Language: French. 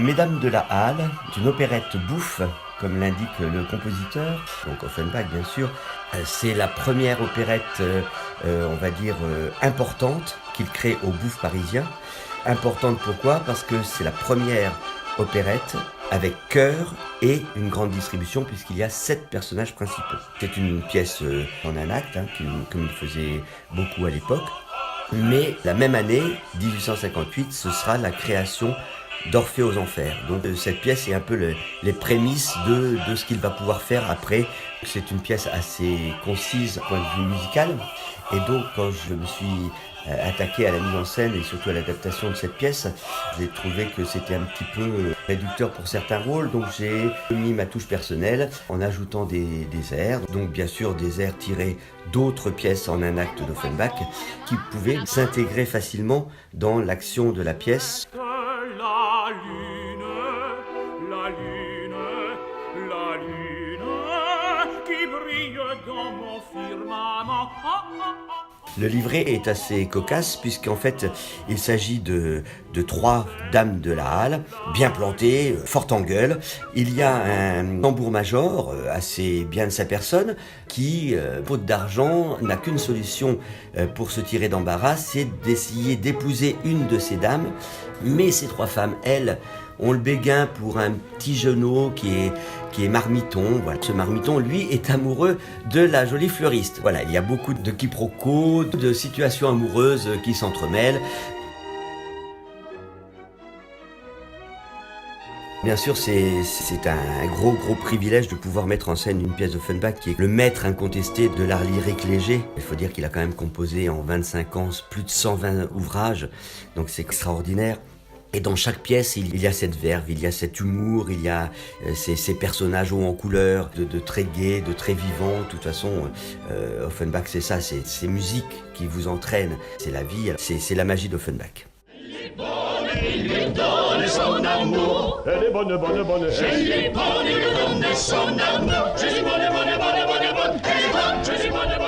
Mesdames de la Halle, une opérette bouffe, comme l'indique le compositeur, donc Offenbach bien sûr. C'est la première opérette, on va dire, importante qu'il crée au Bouffe parisien. Importante pourquoi? Parce que c'est la première opérette avec chœur et une grande distribution puisqu'il y a 7 personnages principaux. C'est une pièce en un acte, comme il faisait beaucoup à l'époque. Mais la même année, 1858, ce sera la création d'Orphée aux Enfers. Donc cette pièce est un peu les prémices de ce qu'il va pouvoir faire après. C'est une pièce assez concise point de vue musical. Et donc quand je me suis attaqué à la mise en scène et surtout à l'adaptation de cette pièce, j'ai trouvé que c'était un petit peu réducteur pour certains rôles. Donc j'ai mis ma touche personnelle en ajoutant des airs. Donc bien sûr des airs tirés d'autres pièces en un acte d'Offenbach qui pouvaient s'intégrer facilement dans l'action de la pièce. La lune qui brille dans mon firmament. Le livret est assez cocasse puisqu'en fait il s'agit de 3 dames de la Halle, bien plantées, fortes en gueule. Il y a un tambour-major assez bien de sa personne qui, faute d'argent, n'a qu'une solution pour se tirer d'embarras, c'est d'essayer d'épouser une de ces dames. Mais ces 3 femmes, elles, ont le béguin pour un petit genou qui est marmiton. Voilà. Ce marmiton, lui, est amoureux de la jolie fleuriste. Voilà, il y a beaucoup de quiproquos, de situations amoureuses qui s'entremêlent. Bien sûr, c'est un gros privilège de pouvoir mettre en scène une pièce d'Offenbach qui est le maître incontesté de l'art lyrique léger. Il faut dire qu'il a quand même composé en 25 ans plus de 120 ouvrages, donc c'est extraordinaire. Et dans chaque pièce, il y a cette verve, il y a cet humour, il y a ces personnages hauts en couleur, de très gais, de très vivants. De toute façon, Offenbach, c'est ça, c'est ces musiques qui vous entraînent. C'est la vie, c'est la magie d'Offenbach. Il lui donne son amour. Elle est bonne. Elle est bonne, il lui donne son amour. Je suis bonne. Elle est bonne, je suis bonne.